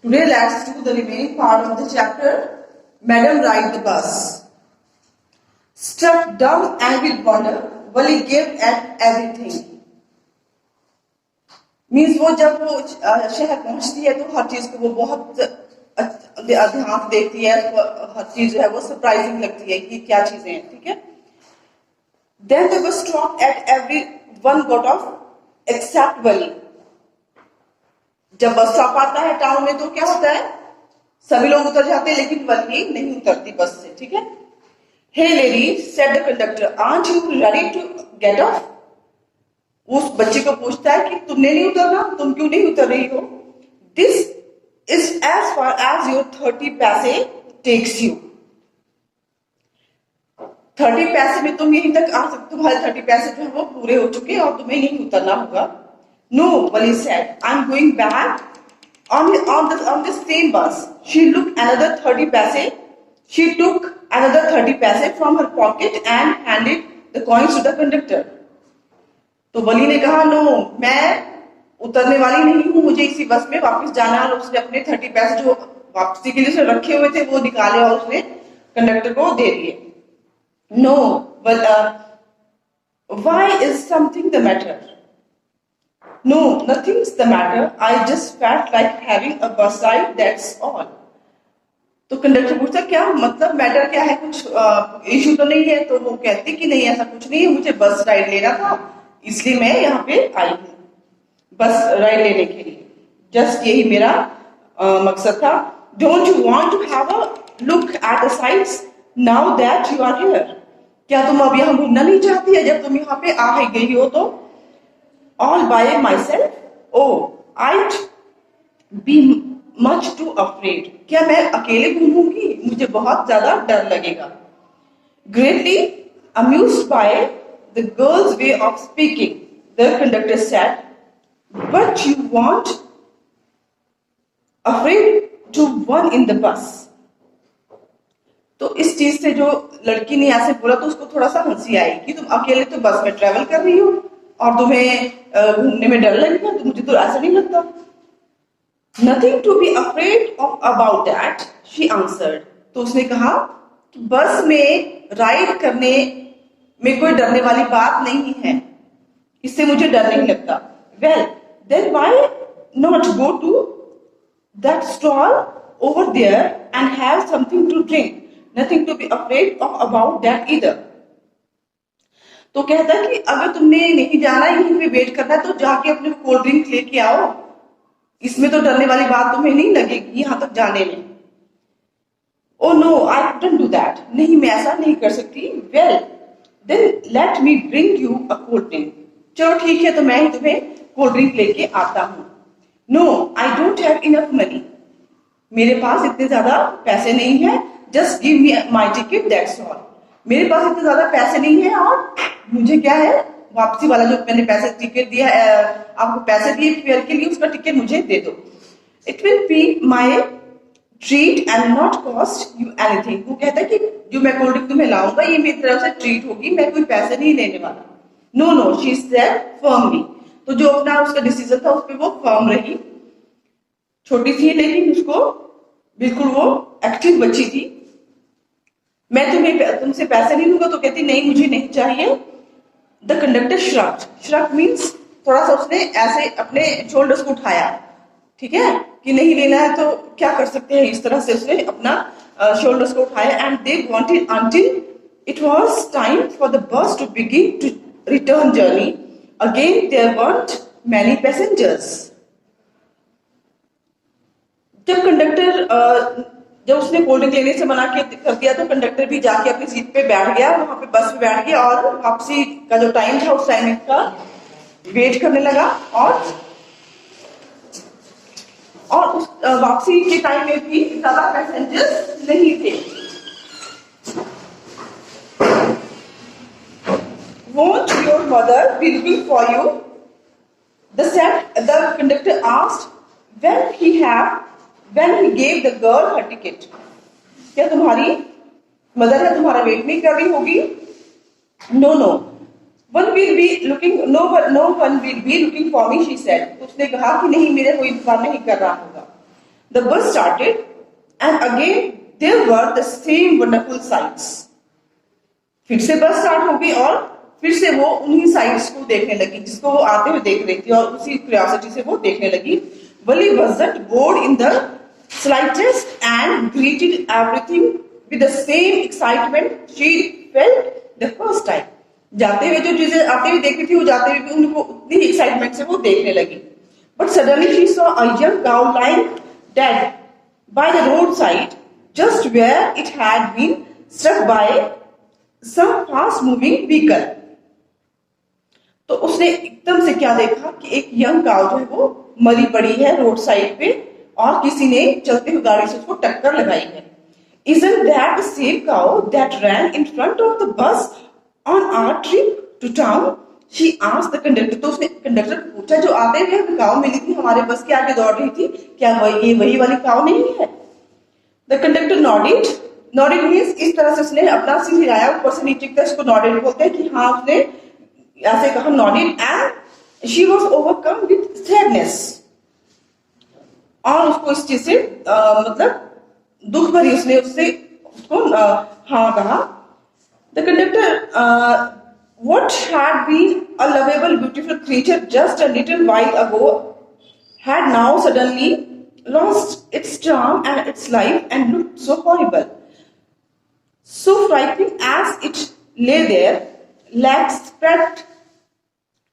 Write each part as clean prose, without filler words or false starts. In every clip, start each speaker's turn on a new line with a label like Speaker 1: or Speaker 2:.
Speaker 1: Today let's do the remaining part of the chapter. Madam ride the bus. Struck dumb and with wonder, Wali gave at everything. Means वो जब वो शहर पहुंचती है तो हर चीज को वो बहुत ध्यान से देखती है, हर चीज जो है वो सरप्राइजिंग लगती है कि क्या चीजें हैं, ठीक है. Then the bus stopped at everyone got off except Wali. जब बस स्टॉप आता है टाउन में तो क्या होता है, सभी लोग उतर जाते हैं लेकिन वली नहीं उतरती बस से, ठीक है. Hey lady said the conductor, aren't you ready to get off. उस बच्चे को पूछता है कि तुमने नहीं उतरना, तुम क्यों नहीं उतर रही हो. This is as far as your 30 पैसे टेक्स यू. 30 पैसे में तुम यहीं तक आ सकते, तुम्हारे 30 पैसे जो है वो पूरे हो चुके और तुम्हें यहीं उतरना होगा. No, Wali said, I'm going back on the same bus. She took another 30 paise from her pocket and handed the coins to the conductor. तो वली ने कहा, नो, मैं उतरने वाली नहीं हूं, मुझे इसी बस में वापस जाना है. और उसने अपने 30 पैसे जो वापसी के लिए रखे हुए थे वो निकाले और उसने कंडक्टर को दे दिए. No, why is something the matter? No, nothing's the matter. I just felt like having a bus ride, that's all. तो कंडक्टर पूछता क्या मतलब, मैटर क्या है, कुछ इशू तो नहीं है. तो वो कहती कि नहीं ऐसा कुछ नहीं है, मुझे बस राइड लेना था इसलिए मैं यहाँ पे आई हूँ बस राइड लेने के लिए. जस्ट यही मेरा मकसद था. Don't you want to have a look at the sights now that you are here. क्या तुम अब यहाँ घूमना नहीं चाहती है जब तुम यहाँ पे आ ही गई हो तो. All by myself? Oh, I'd be much too afraid. क्या मैं अकेले घूमूंगी, मुझे बहुत ज्यादा डर लगेगा. Greatly amused by the girl's way of speaking, the conductor said, "But you weren't afraid to one in the bus." तो इस चीज से जो लड़की ने ऐसे बोला तो उसको थोड़ा सा हंसी आई कि तुम अकेले तो बस में ट्रेवल कर रही हो और तुम्हें घूमने में डर लगेगा. तो मुझे तो ऐसा नहीं लगता. Nothing to be afraid of about that, she answered. तो उसने कहा कि बस में राइड करने में कोई डरने वाली बात नहीं है, इससे मुझे डर नहीं लगता. Well then why not go to that stall over there and have something to drink. Nothing to be afraid of about that either. तो कहता है कि अगर तुमने नहीं जाना, यहीं पे वेट करना है तो जाके अपने कोल्ड ड्रिंक लेके आओ, इसमें तो डरने वाली बात तुम्हें नहीं लगेगी यहां तक जाने में. Oh no, I couldn't do that. नहीं, मैं ऐसा नहीं कर सकती. Well then let me bring you a cold drink. चलो ठीक है, तो मैं ही तुम्हें कोल्ड ड्रिंक लेके आता हूँ. No, I don't have enough money. मेरे पास इतने ज्यादा पैसे नहीं है. Just give me my ticket, that's all. मेरे पास इतने ज्यादा पैसे नहीं है और मुझे क्या है, वापसी वाला जो मैंने पैसे टिकट दिया, आपको पैसे दिए फेयर के लिए, उसका टिकट मुझे दे दो. It will be my treat and not cost you anything. वो कहता है कि जो मैं कोल्ड ड्रिंक तुम्हें लाऊंगा ये मेरी तरफ से ट्रीट होगी, मैं कोई पैसे नहीं लेने वाला. No no, she said firmly. तो जो अपना उसका डिसीजन था उस पर वो फर्म रही. छोटी थी लेकिन उसको बिल्कुल वो एक्टिव बच्ची थी. मैं तुमसे पैसे नहीं लूंगा. तो कहती नहीं, मुझे नहीं चाहिए. द कंडक्टर श्रक मीन्स थोड़ा सा उसने ऐसे अपने शोल्डर्स को उठाया, ठीक है, कि नहीं लेना है तो क्या कर सकते हैं. इस तरह से उसने अपना शोल्डर्स को उठाया. And they wanted until it was time for the bus to begin to return journey. Again there weren't many passengers. जब उसने कोल्ड ड्रिंक लेने से मना कर दिया तो कंडक्टर भी जाके अपनी सीट पे बैठ गया, वहां पे बस पे बैठ गया और वापसी का जो टाइम था उस टाइम का वेट करने लगा. और उस वापसी के टाइम में भी ज्यादा पैसेंजर्स नहीं थे. Won't your mother be looking for you? The conductor asked when he gave the girl her ticket. क्या तुम्हारी मदर है तुम्हारा वेट नहीं कर रही होगी? No, no. No one will be looking for me, she said. उसने कहा कि नहीं, मेरे कोई इंतजार नहीं कर रहा होगा. The bus started, and again there were the same wonderful sights. फिर से बस स्टार्ट हो गई और फिर से वो उन्हीं साइट्स को देखने लगी जिसको वो आते हुए देख रही थी और उसी क्यूरियोसिटी से वो देखने लगी. Wally wasn't bored in the slightest and greeted everything with the same excitement she felt the first time. जाते हुए जो चीजें आते हुए देख रही थी वो जाते हुए भी उनको उतनी ही एक्साइटमेंट से वो देखने लगी. But suddenly she saw a young cow lying dead by the roadside, just where it had been struck by some fast-moving vehicle. तो उसने एकदम से क्या देखा कि एक यंग काउ जो है वो मरी पड़ी है रोड साइड पे और किसी ने चलते हुए गाड़ी से उसको टक्कर लगाई है. Isn't that the same cow that ran in front of the bus on our trip to town? She asked the conductor. तो उसने कंडक्टर को पूछा जो आते हुए हमें काउ मिली थी हमारे बस के आगे दौड़ रही थी, क्या ये वही वाली काउ नहीं है? The conductor nodded. Nodded means इस तरह से उसने अपना सिर हिलाया ऊपर से नीचे तक, इसको nodded बोलते हैं कि हाँ उसने ऐसे कहा nodded, and she was overcome with sadness. और उसको इस चीज से मतलब दुख भरी उसने उसको हाँ कहा. The conductor, what had been a lovable, beautiful creature just a little while ago, had now suddenly lost its charm and its life and looked so horrible, so frightening as it lay there, legs spread,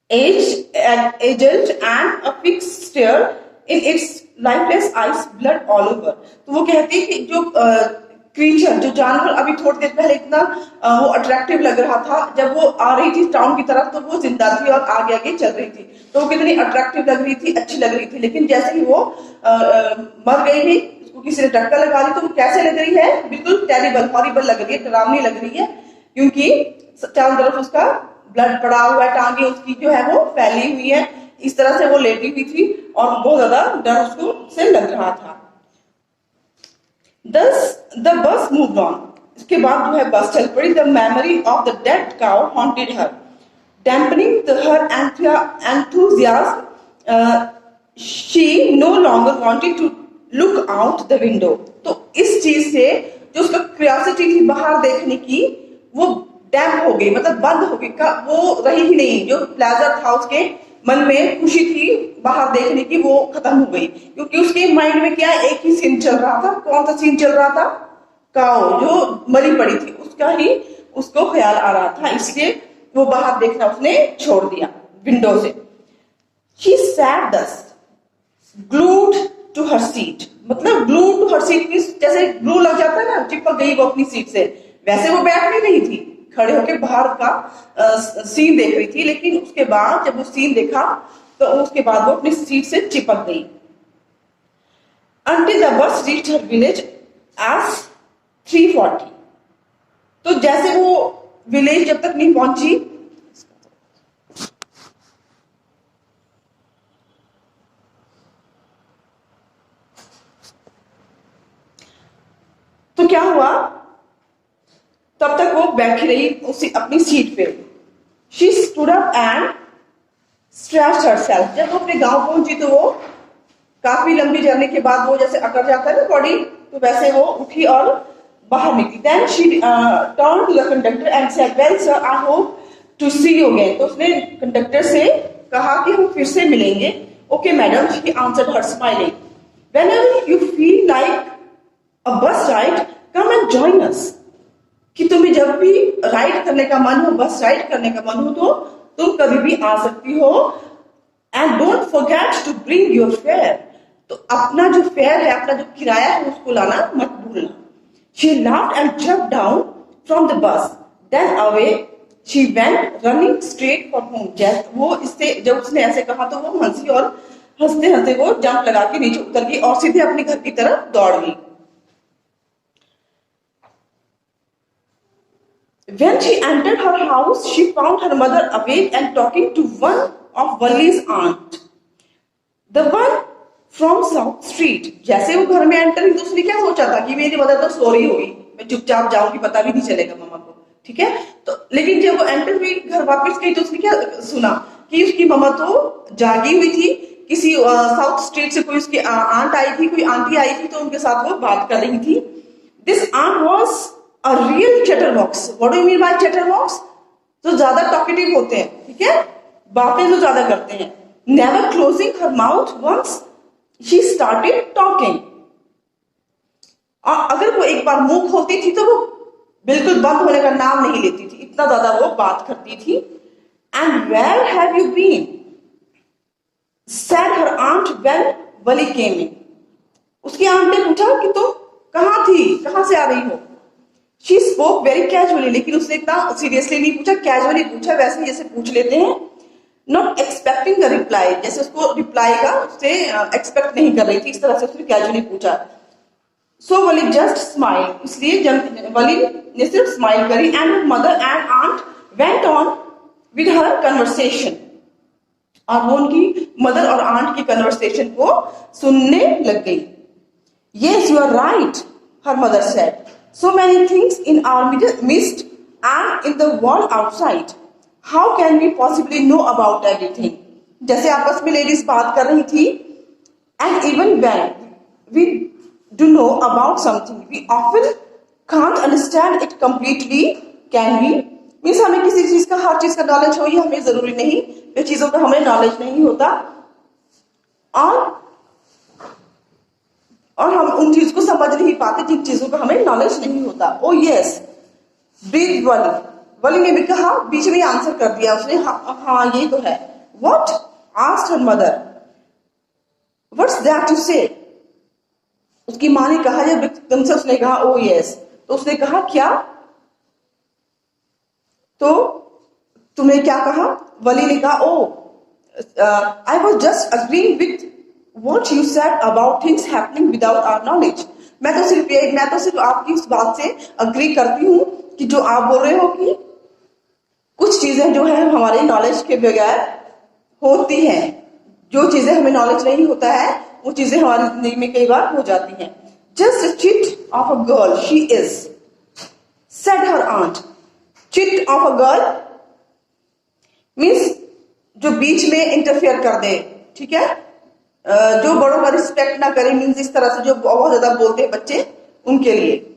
Speaker 1: aged and a fixed stare in its lifeless eyes, blood all over. तो वो कहती है कि जो creature जो जानवर अभी थोड़ी देर पहले इतना वो अट्रैक्टिव लग रहा था, जब वो आ रही थी टाउन की तरफ तो वो जिंदा थी और आगे आगे चल रही थी, तो वो कितनी अट्रैक्टिव लग रही थी, अच्छी लग रही थी. लेकिन जैसे ही वो मर गई है, उसको किसी ने टक्कर लगा दी, तो वो कैसे लग रही है? बिल्कुल टेरिबल, हॉरिबल लग रही है, डरावनी लग रही है, क्योंकि चारों तरफ उसका ब्लड पड़ा हुआ है, टांगे उसकी जो है वो फैली हुई है, इस तरह से वो लेटी हुई थी और बहुत ज्यादा डर उसको से लग रहा था. Thus the bus moved on. इसके बाद जो है बस चल पड़ी. The memory of the dead cow haunted her, dampening her enthusiasm. She no longer wanted to look out the window. तो इस चीज से जो उसका क्यूरियोसिटी थी बाहर देखने की वो डैम्प हो गई, मतलब बंद हो गई, वो रही ही नहीं. जो प्लेजर था उसके मन में, खुशी थी बाहर देखने की, वो खत्म हो गई, क्योंकि उसके माइंड में क्या एक ही सीन चल रहा था. कौन सा सीन चल रहा था? काऊ जो मरी पड़ी थी उसका ही उसको ख्याल आ रहा था, इसलिए वो बाहर देखना उसने छोड़ दिया विंडो से. She sat thus, glued to her seat. मतलब glued to her seat means जैसे ग्लू लग जाता है ना, चिपक गई वो अपनी सीट से, वैसे वो बैठ नहीं रही थी, खड़े होकर बाहर का सीन देख रही थी. लेकिन उसके बाद जब वो सीन देखा तो उसके बाद वो अपनी सीट से चिपक गई. Until the bus reached her village as 3:40. तो जैसे वो विलेज जब तक नहीं पहुंची, तो क्या हुआ, तब तक वो बैठी रही उसी अपनी सीट पे. She stood up and stretched herself. जब वो अपने गांव पहुंची तो वो काफी लंबी जर्नी के बाद वो जैसे अकड़ जाता है ना बॉडी, तो वैसे वो उठी और बाहर निकली. Then she turned to the conductor and said, "Well, sir, I hope to see you again." तो उसने कंडक्टर से कहा कि हम फिर से मिलेंगे. Okay, madam, she answered her smiling. Whenever you feel like a bus ride, come and join us. कि तुम्हें जब भी राइड करने का मन हो, बस राइड करने का मन हो, तो तुम कभी भी आ सकती हो. And don't forget to bring your fare. तो अपना जो फेयर है, अपना जो किराया है उसको लाना मत भूलना. She laughed and jumped down from the bus. Then away she went running straight for home. वो इससे जब उसने ऐसे कहा तो वो हंसी और हंसते हंसते वो जंप लगा के नीचे उतर गई और सीधे अपने घर की तरफ दौड़ गई. When she entered her house, she found her mother awake and talking to one of Wally's aunt, the one from South Street. जैसे वो घर में एंटर हुई तो उसने क्या सोचा था कि मेरी मदर तो सो रही होगी, मैं चुपचाप जाऊंगी, पता भी नहीं चलेगा मम्मा को, ठीक है. तो लेकिन जब वो एंटर हुई घर वापस गई तो उसने क्या सुना कि उसकी मम्मा तो जागी हुई थी किसी साउथ स्टेट से कोई उसकी आंट आई थी, कोई आंटी आई थी, तो उनके साथ वो बात कर रही थी. This aunt was a real chatterbox. What do you mean by chatterbox? जो ज्यादा टॉकेटिव होते हैं, ठीक है, बातें जो ज्यादा करते हैं. Never closing her mouth once she started talking. अगर वो एक बार मुंह खोलती थी तो वो बिल्कुल बंद होने का नाम नहीं लेती थी, इतना ज्यादा वो बात करती थी. And where have you been said her aunt when Wally came in. उसकी आंट ने पूछा कि तुम कहाँ थी, कहाँ से आ रही हो. She spoke very casually, लेकिन उसने इतना सीरियसली नहीं पूछा, कैजुअली पूछा, वैसे जैसे पूछ लेते हैं. Not expecting a reply, जैसे उसको रिप्लाई का उससे एक्सपेक्ट नहीं कर रही थी, इस तरह से उसने कैजुअली पूछा. So वली just smiled, इसलिए वली ने सिर्फ स्माइल करी. And her mother and aunt went on with her conversation. और वो उनकी मदर और आंट की कन्वर्सेशन को सुनने लग गई. Yes, you are right, her mother said. So many things in our midst and in the world outside. How can we possibly know about everything? जैसे आपस में लेडीज बात कर रही थी. And even when we do know about something, we often can't understand it completely, can we? Means हमें किसी चीज का, हर चीज का नॉलेज हो, ये हमें जरूरी नहीं. वे चीजों का हमें नॉलेज नहीं होता और हम उन चीज को समझ नहीं पाते जिन चीजों का हमें नॉलेज नहीं होता. ओ यस, ब्रीथ वली. वली ने भी कहा, बीच में आंसर कर दिया उसने, हाँ ये तो है. What asked her mother. What's that to say. उसकी माँ ने कहा, जब एकदम से उसने कहा ओ यस, तो उसने कहा क्या, तो तुमने क्या कहा. वली ने कहा, oh I was just agreeing with what you said about things happening without our knowledge. मैं तो सिर्फ आपकी उस बात से अग्री करती हूँ कि जो आप बोल रहे हो कि कुछ चीजें जो है हमारे नॉलेज के बगैर होती हैं. जो चीजें हमें नॉलेज नहीं होता है वो चीजें हमारी जिंदगी में कई बार हो जाती हैं. Just a chit of a girl she is, said her aunt. Chit of a girl means जो बीच में इंटरफेयर कर दे, ठीक है, जो बड़ों का रिस्पेक्ट ना करे, मीन्स इस तरह से जो बहुत ज्यादा बोलते हैं बच्चे, उनके लिए.